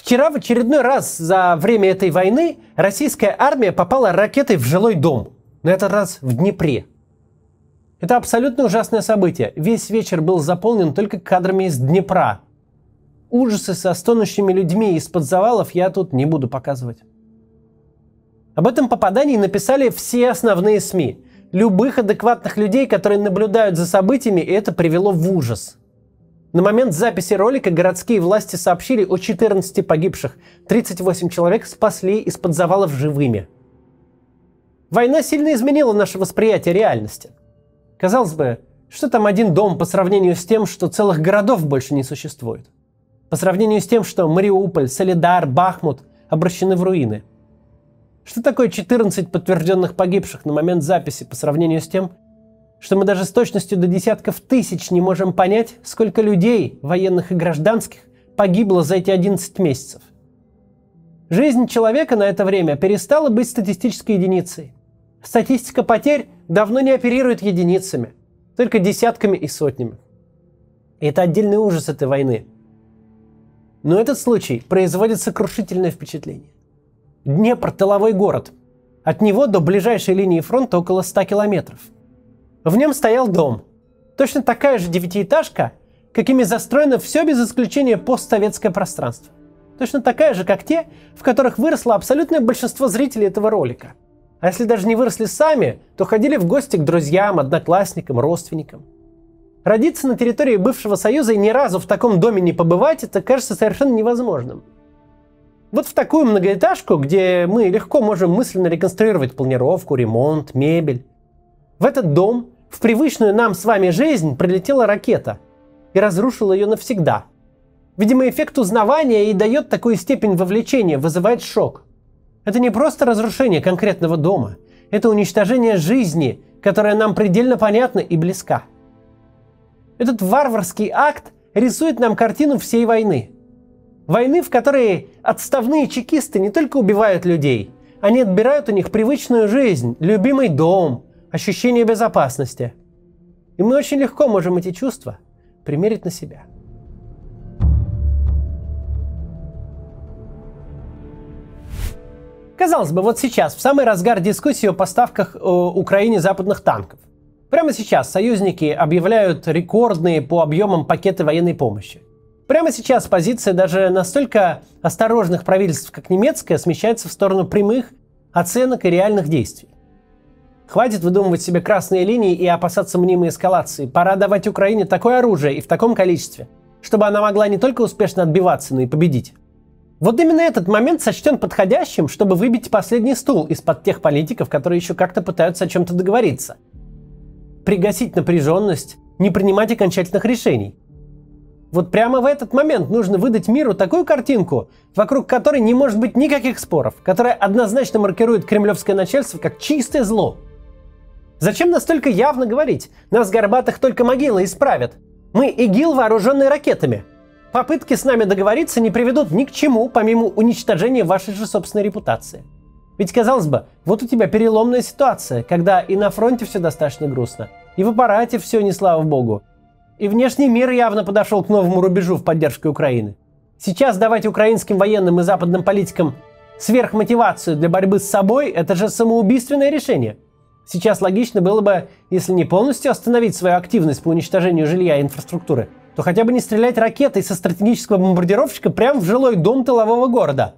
Вчера в очередной раз за время этой войны российская армия попала ракетой в жилой дом. На этот раз в Днепре. Это абсолютно ужасное событие. Весь вечер был заполнен только кадрами из Днепра. Ужасы со стонущими людьми из-под завалов я тут не буду показывать. Об этом попадании написали все основные СМИ. Любых адекватных людей, которые наблюдают за событиями, и это привело в ужас. На момент записи ролика городские власти сообщили о 14 погибших. 38 человек спасли из-под завалов живыми. Война сильно изменила наше восприятие реальности. Казалось бы, что там один дом по сравнению с тем, что целых городов больше не существует? По сравнению с тем, что Мариуполь, Солидар, Бахмут обращены в руины. Что такое 14 подтвержденных погибших на момент записи по сравнению с тем, что мы даже с точностью до десятков тысяч не можем понять, сколько людей, военных и гражданских, погибло за эти 11 месяцев? Жизнь человека на это время перестала быть статистической единицей. Статистика потерь давно не оперирует единицами, только десятками и сотнями. И это отдельный ужас этой войны. Но этот случай производит сокрушительное впечатление. Днепр – тыловой город. От него до ближайшей линии фронта около 100 километров. В нем стоял дом. Точно такая же девятиэтажка, какими застроено все без исключения постсоветское пространство. Точно такая же, как те, в которых выросло абсолютное большинство зрителей этого ролика. А если даже не выросли сами, то ходили в гости к друзьям, одноклассникам, родственникам. Родиться на территории бывшего Союза и ни разу в таком доме не побывать, это кажется совершенно невозможным. Вот в такую многоэтажку, где мы легко можем мысленно реконструировать планировку, ремонт, мебель. В этот дом, в привычную нам с вами жизнь, прилетела ракета и разрушила ее навсегда. Видимо, эффект узнавания и дает такую степень вовлечения, вызывает шок. Это не просто разрушение конкретного дома, это уничтожение жизни, которая нам предельно понятна и близка. Этот варварский акт рисует нам картину всей войны. Войны, в которой отставные чекисты не только убивают людей, они отбирают у них привычную жизнь, любимый дом, ощущение безопасности. И мы очень легко можем эти чувства примерить на себя. Казалось бы, вот сейчас, в самый разгар дискуссии о поставках Украине западных танков. Прямо сейчас союзники объявляют рекордные по объемам пакеты военной помощи. Прямо сейчас позиция даже настолько осторожных правительств, как немецкое, смещается в сторону прямых оценок и реальных действий. Хватит выдумывать себе красные линии и опасаться мнимой эскалации. Пора давать Украине такое оружие и в таком количестве, чтобы она могла не только успешно отбиваться, но и победить. Вот именно этот момент сочтен подходящим, чтобы выбить последний стул из-под тех политиков, которые еще как-то пытаются о чем-то договориться. Пригасить напряженность, не принимать окончательных решений. Вот прямо в этот момент нужно выдать миру такую картинку, вокруг которой не может быть никаких споров, которая однозначно маркирует кремлевское начальство как чистое зло. Зачем настолько явно говорить? Нас, горбатых, только могилы исправят. Мы ИГИЛ, вооруженные ракетами. Попытки с нами договориться не приведут ни к чему, помимо уничтожения вашей же собственной репутации. Ведь, казалось бы, вот у тебя переломная ситуация, когда и на фронте все достаточно грустно, и в аппарате все не слава богу, и внешний мир явно подошел к новому рубежу в поддержке Украины. Сейчас давать украинским военным и западным политикам сверхмотивацию для борьбы с собой – это же самоубийственное решение. Сейчас логично было бы, если не полностью остановить свою активность по уничтожению жилья и инфраструктуры, то хотя бы не стрелять ракетой со стратегического бомбардировщика прямо в жилой дом тылового города.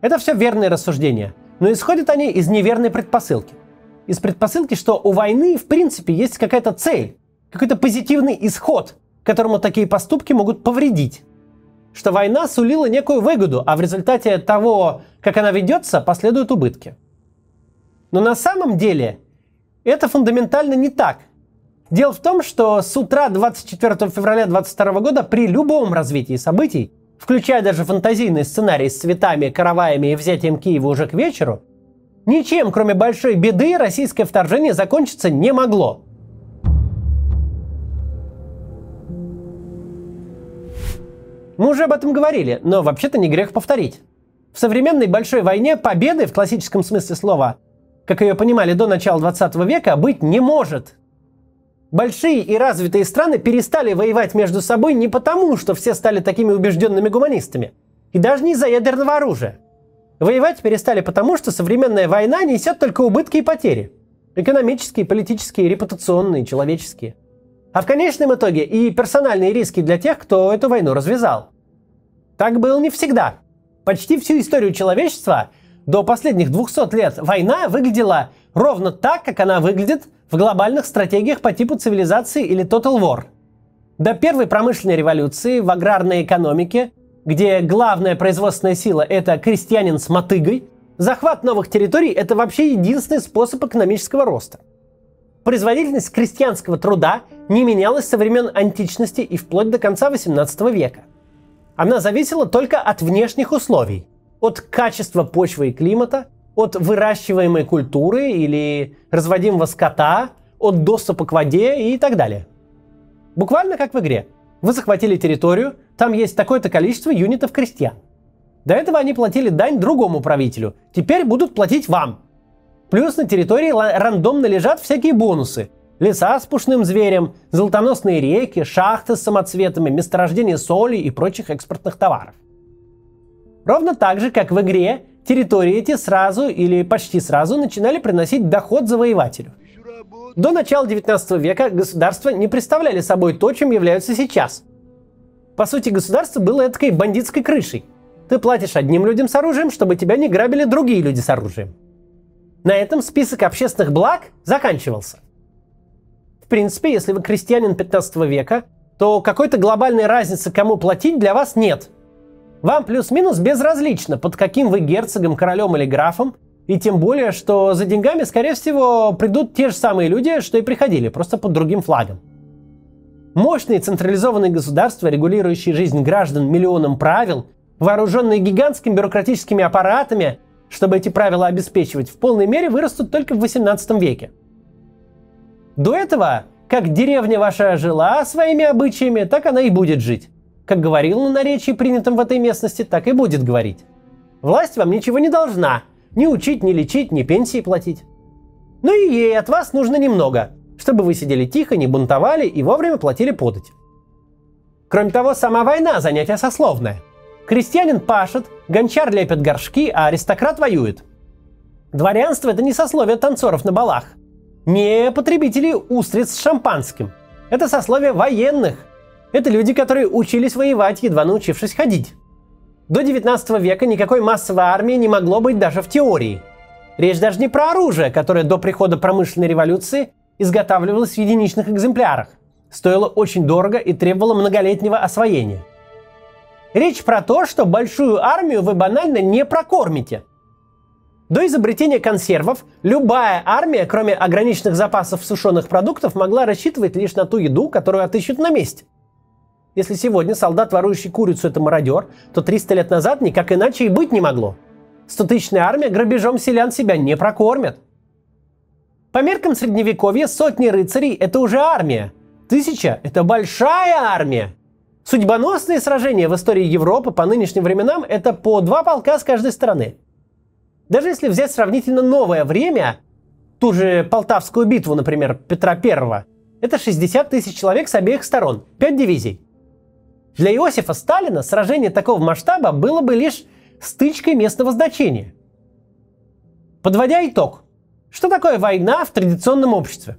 Это все верные рассуждения, но исходят они из неверной предпосылки. Из предпосылки, что у войны в принципе есть какая-то цель, какой-то позитивный исход, которому такие поступки могут повредить. Что война сулила некую выгоду, а в результате того, как она ведется, последуют убытки. Но на самом деле это фундаментально не так. Дело в том, что с утра 24 февраля 2022 года при любом развитии событий, включая даже фантазийный сценарий с цветами, караваями и взятием Киева уже к вечеру, ничем, кроме большой беды, российское вторжение закончиться не могло. Мы уже об этом говорили, но вообще-то не грех повторить. В современной большой войне победы в классическом смысле слова, как ее понимали до начала 20 века, быть не может. Большие и развитые страны перестали воевать между собой не потому, что все стали такими убежденными гуманистами. И даже не из-за ядерного оружия. Воевать перестали потому, что современная война несет только убытки и потери. Экономические, политические, репутационные, человеческие. А в конечном итоге и персональные риски для тех, кто эту войну развязал. Так было не всегда. Почти всю историю человечества до последних 200 лет война выглядела ровно так, как она выглядит в глобальных стратегиях по типу цивилизации или Total War. До первой промышленной революции в аграрной экономике, где главная производственная сила – это крестьянин с мотыгой, захват новых территорий – это вообще единственный способ экономического роста. Производительность крестьянского труда не менялась со времен античности и вплоть до конца XVIII века. Она зависела только от внешних условий, от качества почвы и климата, от выращиваемой культуры или разводимого скота, от доступа к воде и так далее. Буквально как в игре. Вы захватили территорию, там есть такое-то количество юнитов крестьян. До этого они платили дань другому правителю, теперь будут платить вам. Плюс на территории рандомно лежат всякие бонусы. Леса с пушным зверем, золотоносные реки, шахты с самоцветами, месторождения соли и прочих экспортных товаров. Ровно так же, как в игре, территории эти сразу или почти сразу начинали приносить доход завоевателю. До начала 19 века государства не представляли собой то, чем являются сейчас. По сути, государство было этой бандитской крышей. Ты платишь одним людям с оружием, чтобы тебя не грабили другие люди с оружием. На этом список общественных благ заканчивался. В принципе, если вы крестьянин 15 века, то какой-то глобальной разницы, кому платить, для вас нет. Вам плюс-минус безразлично, под каким вы герцогом, королем или графом, и тем более, что за деньгами, скорее всего, придут те же самые люди, что и приходили, просто под другим флагом. Мощные централизованные государства, регулирующие жизнь граждан миллионом правил, вооруженные гигантскими бюрократическими аппаратами, чтобы эти правила обеспечивать, в полной мере вырастут только в 18 веке. До этого, как деревня ваша жила своими обычаями, так она и будет жить. Как говорил на наречии, принятом в этой местности, так и будет говорить. Власть вам ничего не должна. Ни учить, ни лечить, ни пенсии платить. Но и ей от вас нужно немного, чтобы вы сидели тихо, не бунтовали и вовремя платили подати. Кроме того, сама война – занятие сословное. Крестьянин пашет, гончар лепит горшки, а аристократ воюет. Дворянство – это не сословие танцоров на балах. Не потребители устриц с шампанским. Это сословие военных. Это люди, которые учились воевать, едва научившись ходить. До 19 века никакой массовой армии не могло быть даже в теории. Речь даже не про оружие, которое до прихода промышленной революции изготавливалось в единичных экземплярах. Стоило очень дорого и требовало многолетнего освоения. Речь про то, что большую армию вы банально не прокормите. До изобретения консервов любая армия, кроме ограниченных запасов сушеных продуктов, могла рассчитывать лишь на ту еду, которую отыщут на месте. Если сегодня солдат, ворующий курицу, это мародер, то 300 лет назад никак иначе и быть не могло. 100-тысячная армия грабежом селян себя не прокормит. По меркам средневековья сотни рыцарей – это уже армия. 1000 – это большая армия. Судьбоносные сражения в истории Европы по нынешним временам – это по 2 полка с каждой стороны. Даже если взять сравнительно новое время, ту же Полтавскую битву, например, Петра I, это 60 тысяч человек с обеих сторон, 5 дивизий. Для Иосифа Сталина сражение такого масштаба было бы лишь стычкой местного значения. Подводя итог, что такое война в традиционном обществе?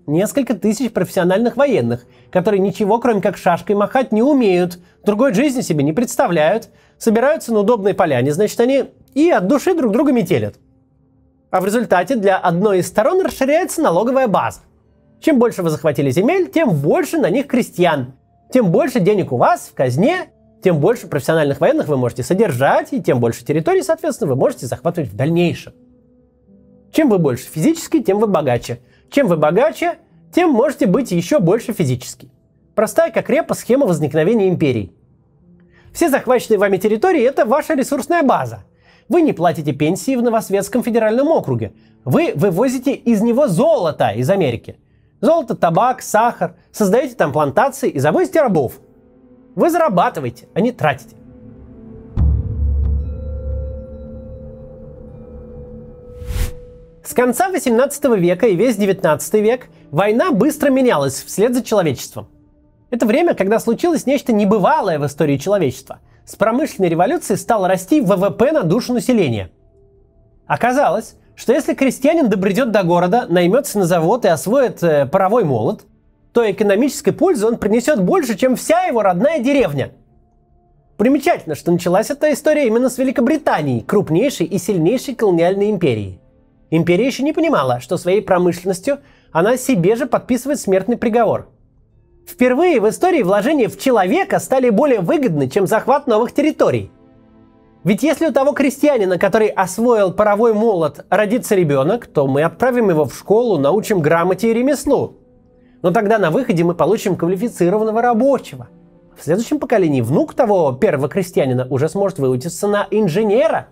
Несколько тысяч профессиональных военных, которые ничего, кроме как шашкой махать, не умеют, другой жизни себе не представляют, собираются на удобной поляне, значит, они и от души друг друга метелят. А в результате для одной из сторон расширяется налоговая база. Чем больше вы захватили земель, тем больше на них крестьян. Тем больше денег у вас в казне, тем больше профессиональных военных вы можете содержать, и тем больше территорий, соответственно, вы можете захватывать в дальнейшем. Чем вы больше физически, тем вы богаче. Чем вы богаче, тем можете быть еще больше физически. Простая как репа схема возникновения империй. Все захваченные вами территории – это ваша ресурсная база. Вы не платите пенсии в Новосветском федеральном округе. Вы вывозите из него золото из Америки. Золото, табак, сахар. Создаете там плантации и завозите рабов. Вы зарабатываете, а не тратите. С конца 18 века и весь 19 век война быстро менялась вслед за человечеством. Это время, когда случилось нечто небывалое в истории человечества. с промышленной революцией стал расти ВВП на душу населения. Оказалось, что если крестьянин добредет до города, наймется на завод и освоит паровой молот, то экономической пользы он принесет больше, чем вся его родная деревня. Примечательно, что началась эта история именно с Великобритании, крупнейшей и сильнейшей колониальной империи. Империя еще не понимала, что своей промышленностью она себе же подписывает смертный приговор. Впервые в истории вложения в человека стали более выгодны, чем захват новых территорий. Ведь если у того крестьянина, который освоил паровой молот, родится ребенок, то мы отправим его в школу, научим грамоте и ремеслу. Но тогда на выходе мы получим квалифицированного рабочего. В следующем поколении внук того первого крестьянина уже сможет выучиться на инженера.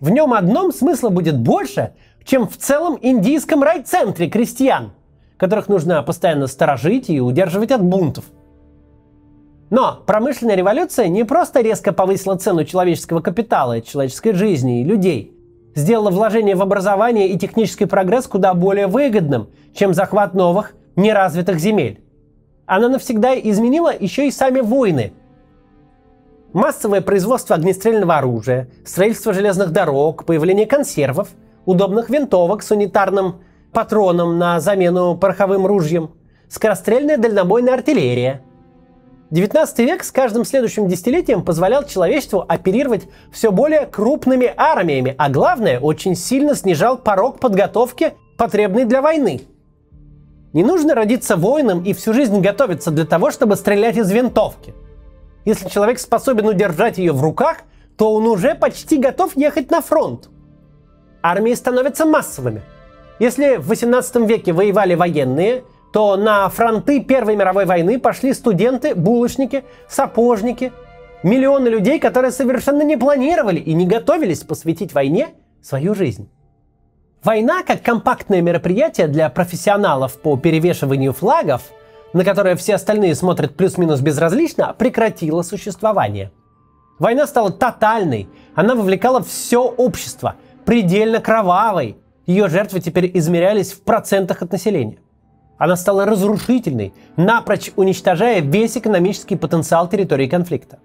В нем одном смысла будет больше, чем в целом индийском райцентре крестьян, которых нужно постоянно сторожить и удерживать от бунтов. Но промышленная революция не просто резко повысила цену человеческого капитала, человеческой жизни и людей, сделала вложение в образование и технический прогресс куда более выгодным, чем захват новых, неразвитых земель. Она навсегда изменила еще и сами войны. Массовое производство огнестрельного оружия, строительство железных дорог, появление консервов, удобных винтовок с унитарным патроном на замену пороховым ружьям, скорострельная дальнобойная артиллерия. 19 век с каждым следующим десятилетием позволял человечеству оперировать все более крупными армиями, а главное, очень сильно снижал порог подготовки, потребный для войны. Не нужно родиться воином и всю жизнь готовиться для того, чтобы стрелять из винтовки. Если человек способен удержать ее в руках, то он уже почти готов ехать на фронт. Армии становятся массовыми. Если в 18 веке воевали военные, то на фронты Первой мировой войны пошли студенты, булочники, сапожники, миллионы людей, которые совершенно не планировали и не готовились посвятить войне свою жизнь. Война, как компактное мероприятие для профессионалов по перевешиванию флагов, на которое все остальные смотрят плюс-минус безразлично, прекратила существование. Война стала тотальной, она вовлекала все общество, предельно кровавой. Ее жертвы теперь измерялись в процентах от населения. Она стала разрушительной, напрочь уничтожая весь экономический потенциал территории конфликта.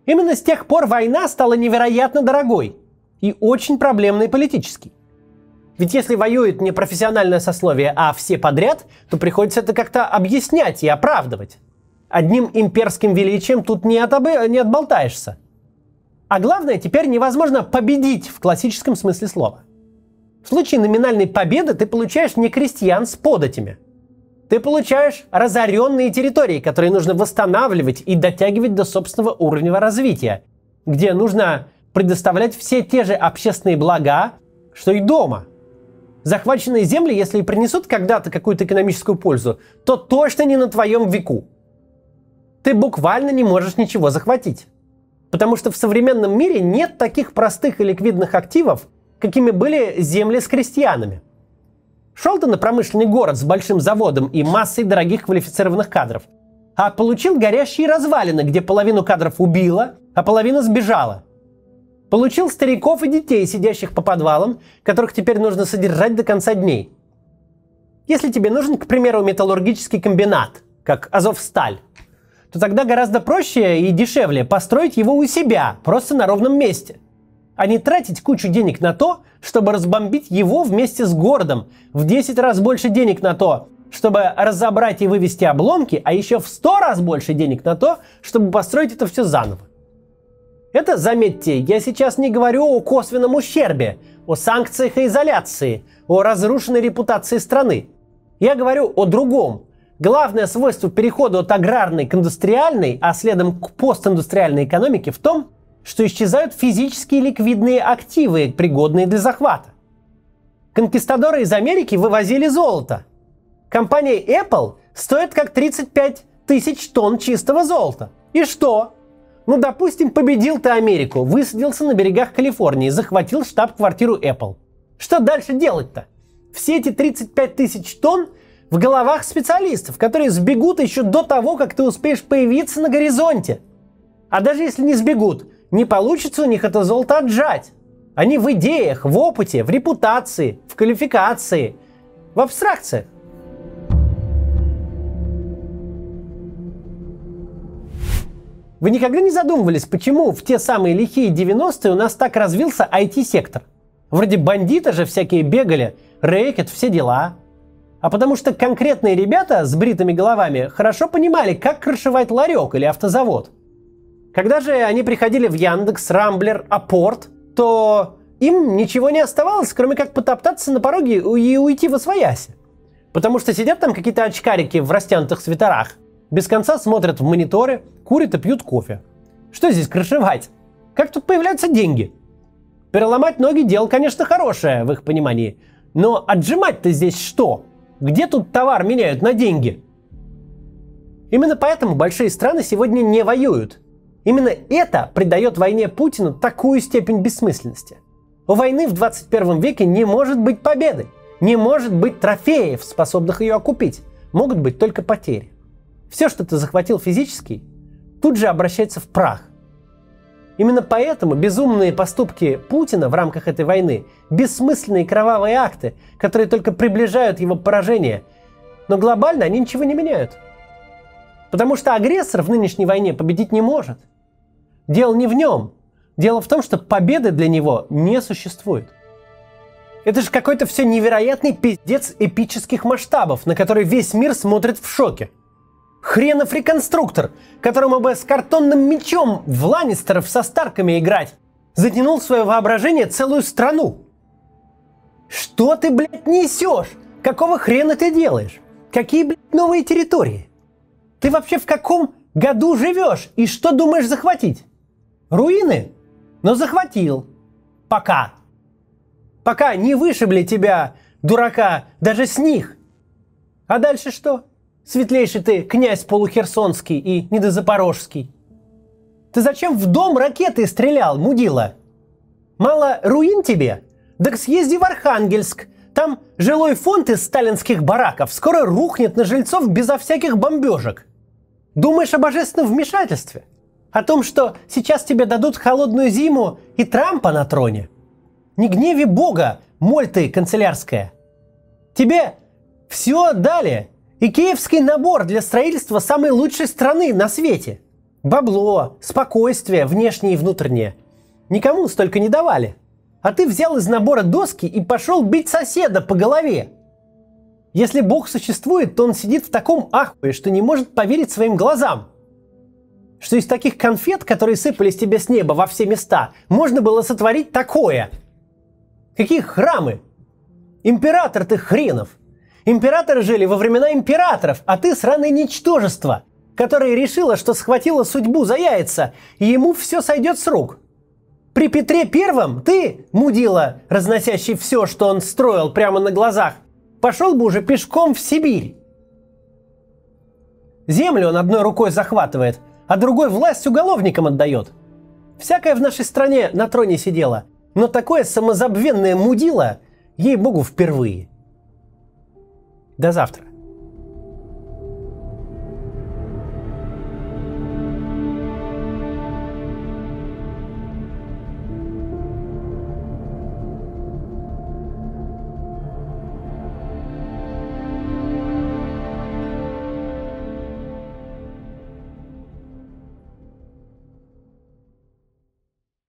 Именно с тех пор война стала невероятно дорогой и очень проблемной политически. Ведь если воюет не профессиональное сословие, а все подряд, то приходится это как-то объяснять и оправдывать. Одним имперским величием тут не отболтаешься. А главное, теперь невозможно победить в классическом смысле слова. В случае номинальной победы ты получаешь не крестьян с податями. Ты получаешь разоренные территории, которые нужно восстанавливать и дотягивать до собственного уровня развития, где нужно предоставлять все те же общественные блага, что и дома. Захваченные земли, если и принесут когда-то какую-то экономическую пользу, то точно не на твоем веку. Ты буквально не можешь ничего захватить. Потому что в современном мире нет таких простых и ликвидных активов, какими были земли с крестьянами. Шел ты на промышленный город с большим заводом и массой дорогих квалифицированных кадров, а получил горящие развалины, где половину кадров убило, а половина сбежала. Получил стариков и детей, сидящих по подвалам, которых теперь нужно содержать до конца дней. Если тебе нужен, к примеру, металлургический комбинат, как Азовсталь, то тогда гораздо проще и дешевле построить его у себя, просто на ровном месте, а не тратить кучу денег на то, чтобы разбомбить его вместе с городом, в 10 раз больше денег на то, чтобы разобрать и вывести обломки, а еще в 100 раз больше денег на то, чтобы построить это все заново. Это, заметьте, я сейчас не говорю о косвенном ущербе, о санкциях и изоляции, о разрушенной репутации страны. Я говорю о другом. Главное свойство перехода от аграрной к индустриальной, а следом к постиндустриальной экономике в том, что исчезают физические ликвидные активы, пригодные для захвата. Конкистадоры из Америки вывозили золото. Компания Apple стоит как 35 тысяч тонн чистого золота. И что? Ну, допустим, победил ты Америку, высадился на берегах Калифорнии, захватил штаб-квартиру Apple. Что дальше делать-то? Все эти 35 тысяч тонн в головах специалистов, которые сбегут еще до того, как ты успеешь появиться на горизонте. А даже если не сбегут, не получится у них это золото отжать. Они в идеях, в опыте, в репутации, в квалификации, в абстракциях. В Вы никогда не задумывались, почему в те самые лихие 90-е у нас так развился IT-сектор? Вроде бандиты же всякие бегали, рэкет, все дела. А потому что конкретные ребята с бритыми головами хорошо понимали, как крышевать ларек или автозавод. Когда же они приходили в Яндекс, Рамблер, Апорт, то им ничего не оставалось, кроме как потоптаться на пороге и уйти восвояси. Потому что сидят там какие-то очкарики в растянутых свитерах, без конца смотрят в мониторы, курят и пьют кофе. Что здесь крышевать? Как тут появляются деньги? Переломать ноги дело, конечно, хорошее в их понимании. Но отжимать-то здесь что? Где тут товар меняют на деньги? Именно поэтому большие страны сегодня не воюют. Именно это придает войне Путину такую степень бессмысленности. У войны в 21 веке не может быть победы. Не может быть трофеев, способных ее окупить. Могут быть только потери. Все, что ты захватил физически, тут же обращается в прах. Именно поэтому безумные поступки Путина в рамках этой войны – бессмысленные кровавые акты, которые только приближают его поражение. Но глобально они ничего не меняют. Потому что агрессор в нынешней войне победить не может. Дело не в нем. Дело в том, что победы для него не существует. Это же какой-то все невероятный пиздец эпических масштабов, на который весь мир смотрит в шоке. Хренов реконструктор, которому бы с картонным мечом в Ланнистеров со Старками играть, затянул в свое воображение целую страну. Что ты, блядь, несешь? Какого хрена ты делаешь? Какие, блядь, новые территории? Ты вообще в каком году живешь и что думаешь захватить? Руины? Но захватил. Пока. Пока не вышибли тебя, дурака, даже с них. А дальше что? Светлейший ты, князь полухерсонский и недозапорожский. Ты зачем в дом ракеты стрелял, мудила? Мало руин тебе? Так съезди в Архангельск. Там жилой фонд из сталинских бараков скоро рухнет на жильцов безо всяких бомбежек. Думаешь о божественном вмешательстве? О том, что сейчас тебе дадут холодную зиму и Трампа на троне? Не гневи Бога, моль ты канцелярская. Тебе все дали. Икеевский набор для строительства самой лучшей страны на свете. Бабло, спокойствие, внешнее и внутреннее. Никому столько не давали. А ты взял из набора доски и пошел бить соседа по голове. Если Бог существует, то он сидит в таком ахуе, что не может поверить своим глазам. Что из таких конфет, которые сыпались тебе с неба во все места, можно было сотворить такое. Какие храмы? Император ты хренов. Императоры жили во времена императоров, а ты сраное ничтожество, которое решило, что схватило судьбу за яйца, и ему все сойдет с рук. При Петре Первом ты, мудила, разносящий все, что он строил прямо на глазах, пошел бы уже пешком в Сибирь. Землю он одной рукой захватывает, а другой власть уголовникам отдает. Всякое в нашей стране на троне сидело, но такое самозабвенное мудило, ей-богу, впервые. До завтра.